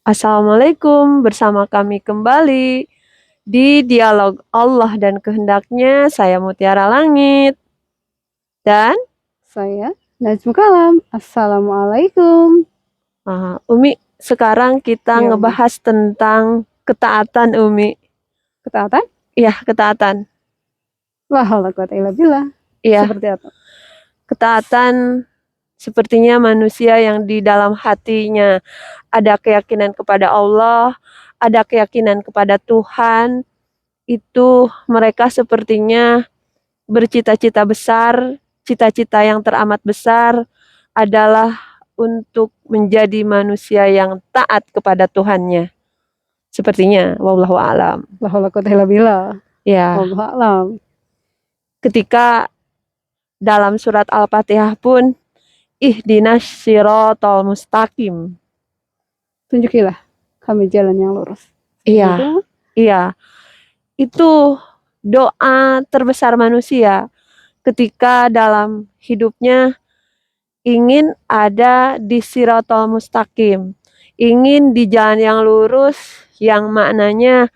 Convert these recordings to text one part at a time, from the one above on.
Assalamualaikum, bersama kami kembali di Dialog Allah dan Kehendaknya. Saya Mutiara Langit dan Saya Najmu Kalam. Assalamualaikum. Umi. Sekarang kita Ya, Umi. ngebahas tentang ketaatan, Umi. Ketaatan? Iya, ketaatan. La haula quwata illa billah. Iya, Seperti apa? ketaatan sepertinya manusia yang di dalam hatinya ada keyakinan kepada Allah, ada keyakinan kepada Tuhan. Itu mereka sepertinya bercita-cita besar, cita-cita yang teramat besar adalah untuk menjadi manusia yang taat kepada Tuhannya. Sepertinya, wallahu alam. La haula quwata illa billah. Ya, Wallahu a'lam. ketika dalam surat Al-Fatihah pun ihdinas siratal mustaqim. Tunjukilah kami jalan yang lurus. Seperti Iya, itu. iya. Itu doa terbesar manusia ketika dalam hidupnya ingin ada di siratal mustaqim, ingin di jalan yang lurus, yang maknanya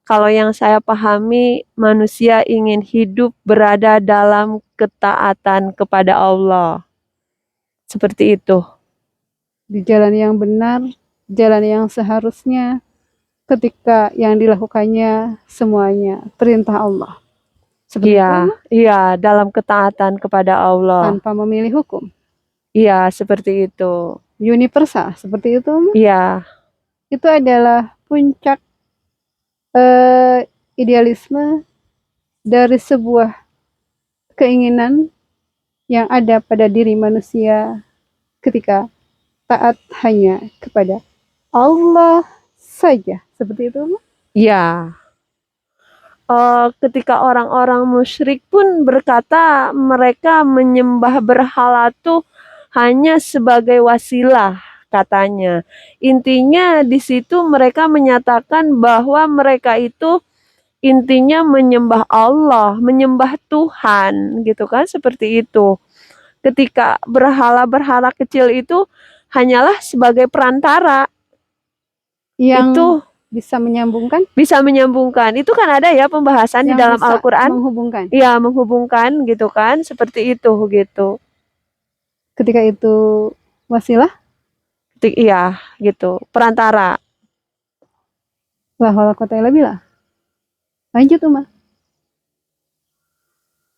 kalau yang saya pahami manusia ingin hidup berada dalam ketaatan kepada Allah. Seperti itu. Di jalan yang benar, jalan yang seharusnya ketika yang dilakukannya semuanya perintah Allah. Seperti Iya, itu, Mak? iya, dalam ketaatan kepada Allah. Tanpa memilih hukum. Iya, seperti itu. Universal, seperti itu, Mak? Iya, Itu adalah puncak idealisme dari sebuah keinginan yang ada pada diri manusia ketika taat hanya kepada Allah saja. Seperti itu. iya. Ketika orang-orang musyrik pun berkata mereka menyembah berhala tuh hanya sebagai wasilah katanya. Intinya di situ mereka menyatakan bahwa mereka itu intinya menyembah Allah, menyembah Tuhan gitu kan seperti itu. Ketika berhala-berhala kecil itu hanyalah sebagai perantara. Yang Itu bisa menyambungkan, bisa menyambungkan. Itu kan ada ya pembahasan di yang dalam bisa Al-Qur'an. menghubungkan. Iya, menghubungkan gitu kan, seperti itu gitu. Ketika itu wasilah, Iya, gitu. Perantara. la haula quwata illa billah. Lanjut, Uma.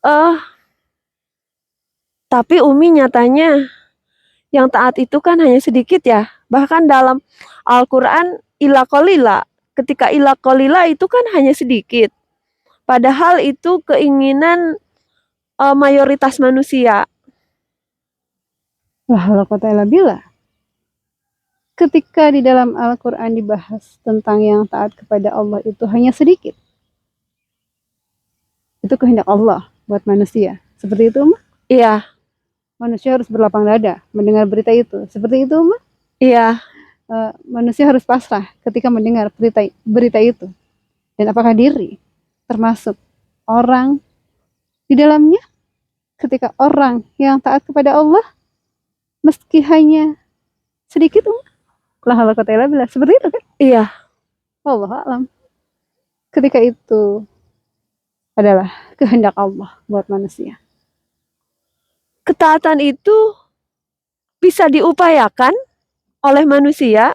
Eh, tapi Umi nyatanya yang taat itu kan hanya sedikit ya. Bahkan dalam Al-Qur'an ila qalila. Ketika ila qalila itu kan hanya sedikit. Padahal itu keinginan mayoritas manusia. La haula quwata illa billah. Ketika di dalam Al-Quran dibahas tentang yang taat kepada Allah itu hanya sedikit. Itu kehendak Allah buat manusia. Seperti itu, Uma. Iya, Manusia harus berlapang dada mendengar berita itu. Seperti itu, Uma. iya, Manusia harus pasrah ketika mendengar berita itu. Dan apakah diri termasuk orang di dalamnya? Ketika orang yang taat kepada Allah, meski hanya sedikit, la haula quwata illa billah. Seperti itu kan? iya. Allah alam. Ketika itu adalah kehendak Allah buat manusia. Ketaatan itu bisa diupayakan oleh manusia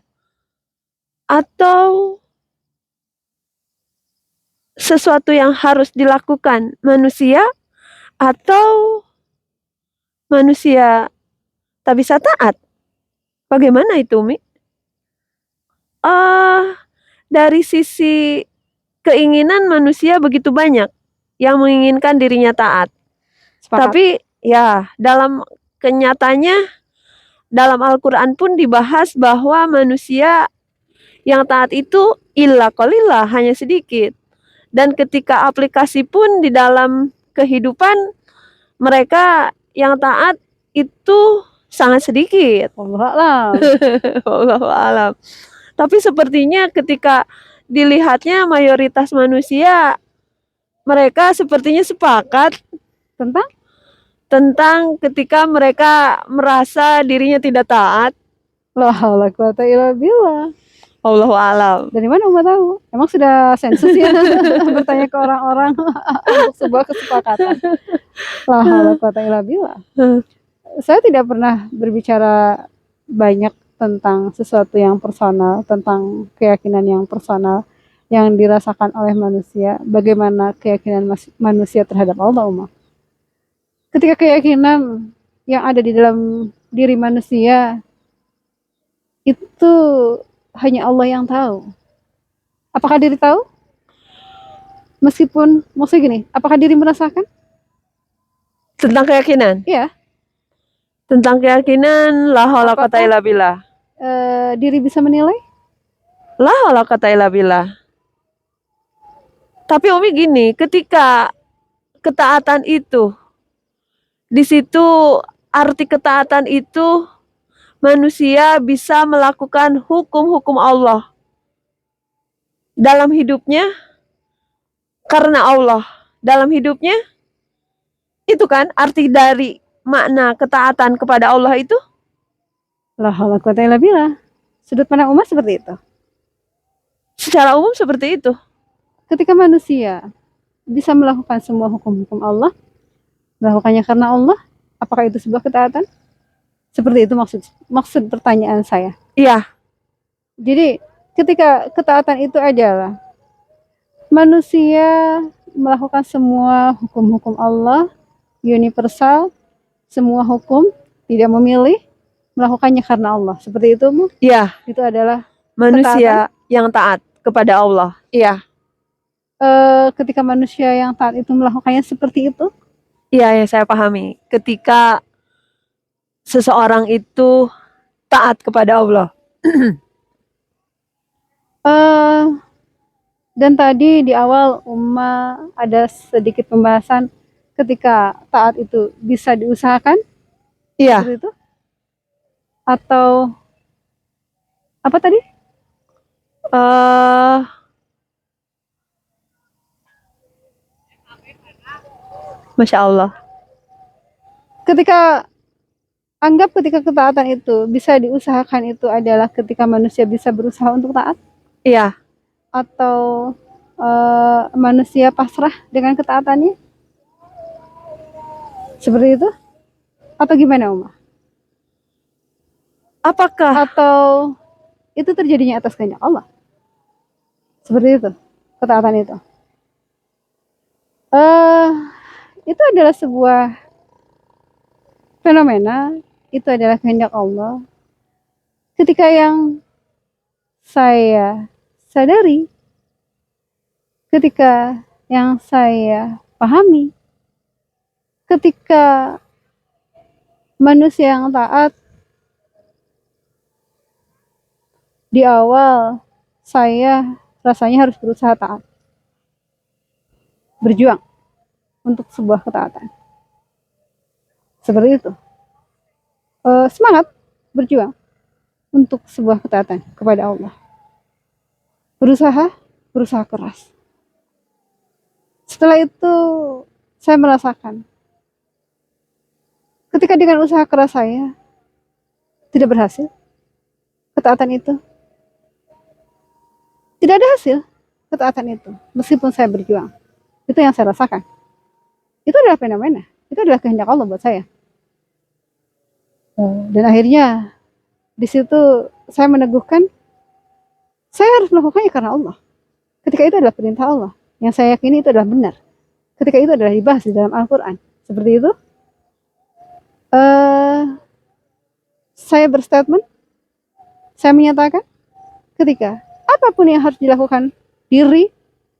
atau sesuatu yang harus dilakukan manusia atau manusia tak bisa taat. Bagaimana itu, Mi? Dari sisi keinginan manusia begitu banyak yang menginginkan dirinya taat. Sepakat. Tapi ya dalam kenyataannya dalam Al-Quran pun dibahas bahwa manusia yang taat itu illa qalillah, hanya sedikit. Dan ketika aplikasi pun di dalam kehidupan mereka yang taat itu sangat sedikit. Allah alam. Wallahu alam. Tapi sepertinya ketika dilihatnya mayoritas manusia mereka sepertinya sepakat Tentang tentang ketika mereka merasa dirinya tidak taat. la haula quwata illa billah. Allahu alam. Dari mana Uma tahu? Emang sudah sensus ya bertanya ke orang-orang untuk sebuah kesepakatan. La haula quwata illa billah. Saya tidak pernah berbicara banyak tentang sesuatu yang personal, tentang keyakinan yang personal yang dirasakan oleh manusia. Bagaimana keyakinan manusia terhadap Allah, Uma? Ketika keyakinan yang ada di dalam diri manusia itu hanya Allah yang tahu. Apakah diri tahu? Meskipun, maksudnya gini, apakah diri merasakan? Tentang keyakinan. Iya. Tentang keyakinan, la haula Apakah quwata illa billah. diri bisa menilai? La haula quwata illa billah. Tapi Umi gini, ketika ketaatan itu, di situ arti ketaatan itu manusia bisa melakukan hukum-hukum Allah dalam hidupnya karena Allah dalam hidupnya. Itu kan arti dari makna ketaatan kepada Allah itu. La haula quwata illa billah. Sudut pandang umat seperti itu. Secara umum seperti itu. Ketika manusia bisa melakukan semua hukum-hukum Allah, melakukannya karena Allah, apakah itu sebuah ketaatan? Seperti itu maksud pertanyaan saya. Iya. Jadi ketika ketaatan itu adalah manusia melakukan semua hukum-hukum Allah universal, semua hukum, tidak memilih, melakukannya karena Allah. Seperti itu, Bu? Iya. Itu adalah manusia yang taat kepada Allah. Iya. Ketika manusia yang taat itu melakukannya seperti itu? Iya, ya saya pahami. Ketika seseorang itu taat kepada Allah. Dan tadi di awal Uma ada sedikit pembahasan ketika taat itu bisa diusahakan? Iya. Seperti itu? Atau apa tadi? Masya Allah. Ketika ketaatan itu bisa diusahakan itu adalah ketika manusia bisa berusaha untuk taat? Iya. Atau manusia pasrah dengan ketaatannya? Seperti itu? Atau gimana, Uma? Apakah Atau itu terjadinya atas kehendak Allah? Seperti itu, ketaatan itu. Itu adalah sebuah fenomena, itu adalah kehendak Allah. Ketika yang saya sadari, ketika yang saya pahami, ketika manusia yang taat, di awal saya rasanya harus berusaha taat, berjuang untuk sebuah ketaatan. Seperti itu. Semangat berjuang untuk sebuah ketaatan kepada Allah. Berusaha keras. Setelah itu saya merasakan ketika dengan usaha keras saya tidak berhasil, ketaatan itu tidak ada hasil, ketaatan itu meskipun saya berjuang. Itu yang saya rasakan. Itu adalah fenomena, itu adalah kehendak Allah buat saya. Dan akhirnya di situ saya meneguhkan saya harus melakukannya karena Allah. Ketika itu adalah perintah Allah, yang saya yakini itu adalah benar. Ketika itu adalah dibahas di dalam Al-Quran. Seperti itu. Saya berstatement, saya menyatakan ketika apapun yang harus dilakukan diri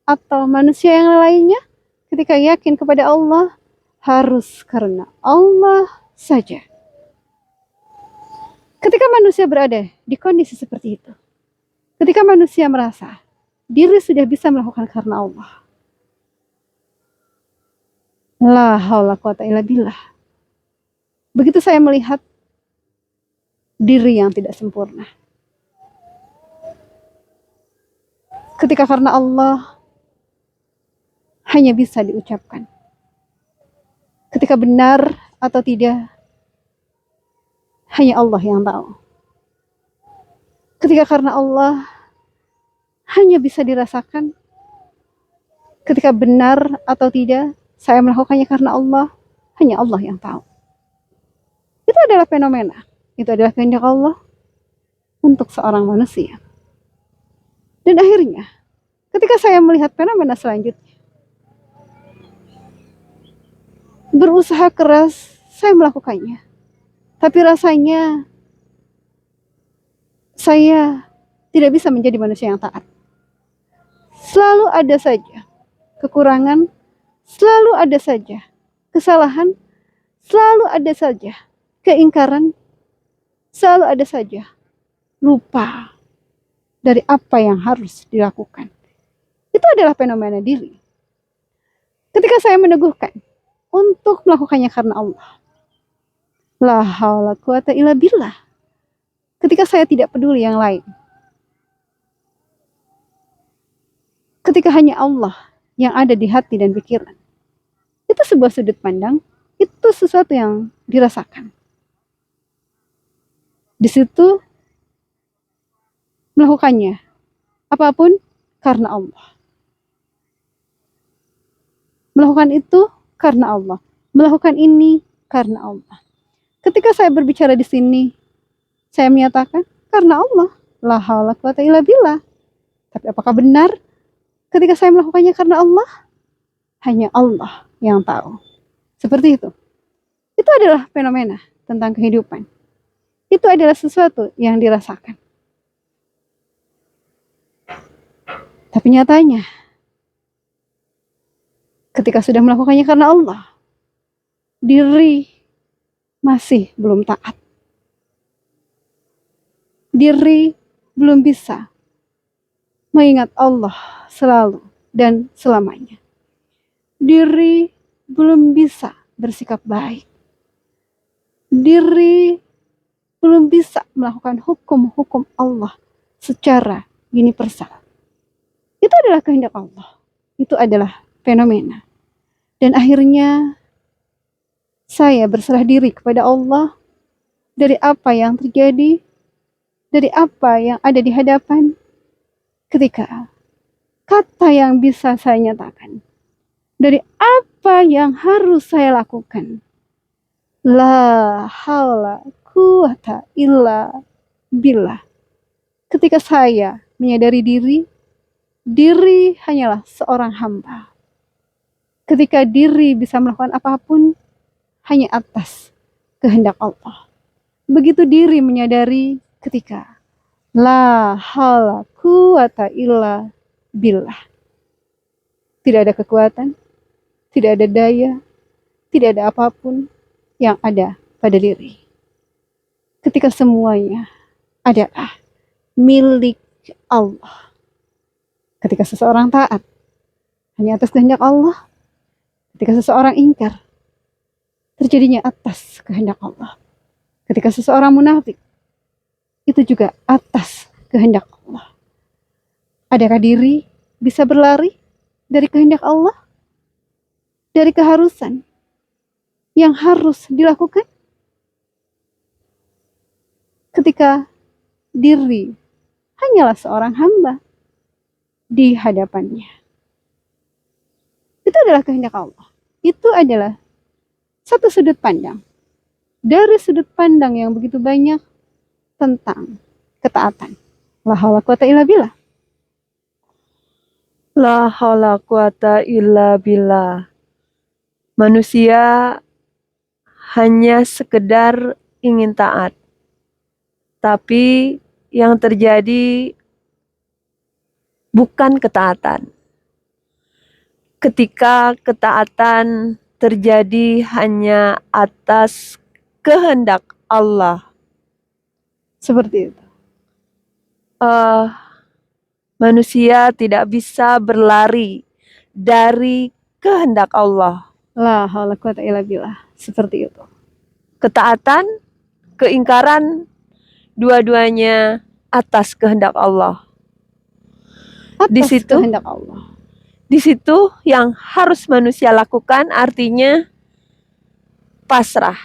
atau manusia yang lainnya, ketika yakin kepada Allah, harus karena Allah saja. Ketika manusia berada di kondisi seperti itu, ketika manusia merasa diri sudah bisa melakukan karena Allah, la haula quwata illa billah. Begitu saya melihat diri yang tidak sempurna, ketika karena Allah hanya bisa diucapkan. Ketika benar atau tidak, hanya Allah yang tahu. Ketika karena Allah hanya bisa dirasakan ketika benar atau tidak saya melakukannya karena Allah, hanya Allah yang tahu. Itu adalah fenomena, itu adalah kehendak Allah untuk seorang manusia. Dan akhirnya, ketika saya melihat fenomena selanjutnya, berusaha keras saya melakukannya. Tapi rasanya saya tidak bisa menjadi manusia yang taat. Selalu ada saja kekurangan, selalu ada saja kesalahan, selalu ada saja keingkaran, selalu ada saja lupa dari apa yang harus dilakukan. Itu adalah fenomena diri. Ketika saya meneguhkan untuk melakukannya karena Allah, la haula quwata illa billah. Ketika saya tidak peduli yang lain, ketika hanya Allah yang ada di hati dan pikiran, itu sebuah sudut pandang, itu sesuatu yang dirasakan. Di situ melakukannya apapun karena Allah. Melakukan itu karena Allah. Melakukan ini karena Allah. Ketika saya berbicara di sini, saya menyatakan karena Allah. La haula quwata illa billah. Tapi apakah benar ketika saya melakukannya karena Allah? Hanya Allah yang tahu. Seperti itu. Itu adalah fenomena tentang kehidupan. Itu adalah sesuatu yang dirasakan. Tapi nyatanya, ketika sudah melakukannya karena Allah, diri masih belum taat. Diri belum bisa mengingat Allah selalu dan selamanya. Diri belum bisa bersikap baik. Diri belum bisa melakukan hukum-hukum Allah secara universal. Itu adalah kehendak Allah. Itu adalah fenomena. Dan akhirnya saya berserah diri kepada Allah dari apa yang terjadi, dari apa yang ada di hadapan, ketika kata yang bisa saya nyatakan, dari apa yang harus saya lakukan. La haula quwata illa billah. Ketika saya menyadari diri hanyalah seorang hamba. Ketika diri bisa melakukan apapun, hanya atas kehendak Allah. Begitu diri menyadari ketika la haula quwata illa billah. Tidak ada kekuatan, tidak ada daya, tidak ada apapun yang ada pada diri. Ketika semuanya adalah milik Allah. Ketika seseorang taat hanya atas kehendak Allah, ketika seseorang ingkar terjadinya atas kehendak Allah. Ketika seseorang munafik, itu juga atas kehendak Allah. Adakah diri bisa berlari dari kehendak Allah? Dari keharusan yang harus dilakukan? Ketika diri hanyalah seorang hamba di hadapannya. Itu adalah kehendak Allah. Itu adalah satu sudut pandang. Dari sudut pandang yang begitu banyak tentang ketaatan. La haula quwata illa billah. La haula quwata illa billah. Manusia hanya sekedar ingin taat. Tapi yang terjadi bukan ketaatan. Ketika ketaatan terjadi hanya atas kehendak Allah. Seperti itu. Manusia tidak bisa berlari dari kehendak Allah. La haula quwata illa billah. Seperti itu. Ketaatan, keingkaran, dua-duanya atas kehendak Allah. Atas kehendak Allah. Di situ yang harus manusia lakukan artinya pasrah.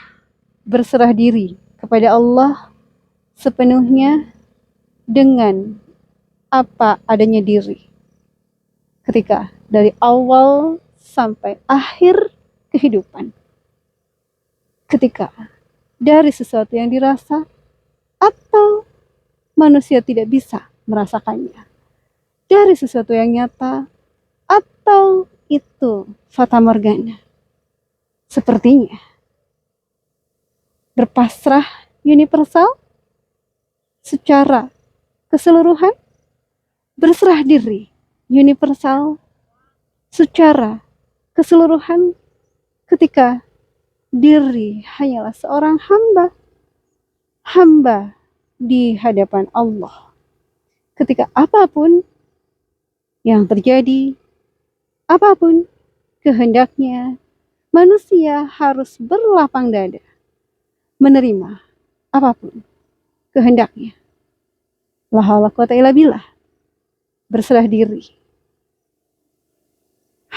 Berserah diri kepada Allah sepenuhnya dengan apa adanya diri. Ketika dari awal sampai akhir kehidupan. Ketika dari sesuatu yang dirasa atau manusia tidak bisa merasakannya. Dari sesuatu yang nyata atau itu fata morgana. Sepertinya berpasrah universal secara keseluruhan, berserah diri universal secara keseluruhan ketika diri hanyalah seorang hamba di hadapan Allah. Ketika apapun yang terjadi, apapun kehendaknya, manusia harus berlapang dada menerima apapun kehendaknya. La haula quwata illa billah. Berserah diri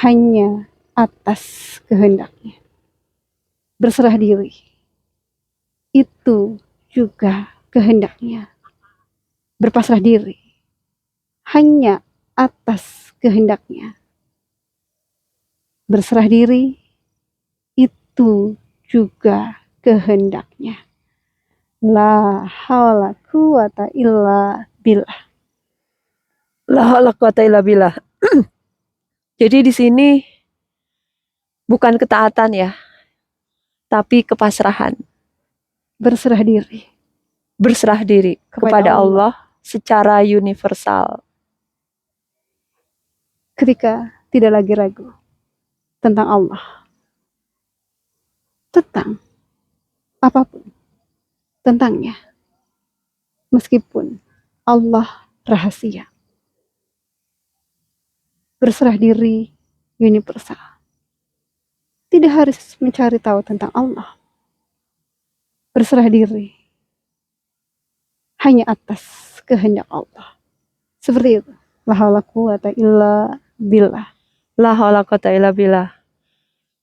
hanya atas kehendaknya. Berserah diri itu juga kehendaknya. Berpasrah diri hanya atas kehendaknya. Berserah diri itu juga kehendaknya. La haula quwata illa billah. La haula quwata illa billah. Jadi di sini bukan ketaatan ya, tapi kepasrahan. Berserah diri Berserah diri kepada Allah secara universal. ketika tidak lagi ragu tentang Allah, tentang apapun tentangnya, meskipun Allah rahasia. Berserah diri universal. Tidak harus mencari tahu tentang Allah. Berserah diri hanya atas kehendak Allah. Seperti itu. La haula quwata illa billah. La haula quwata illa billah.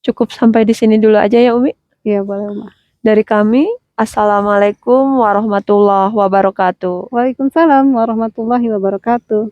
Cukup sampai di sini dulu aja ya Umi. Ya boleh Uma. Dari kami, Assalamualaikum warahmatullahi wabarakatuh. Waalaikumsalam warahmatullahi wabarakatuh.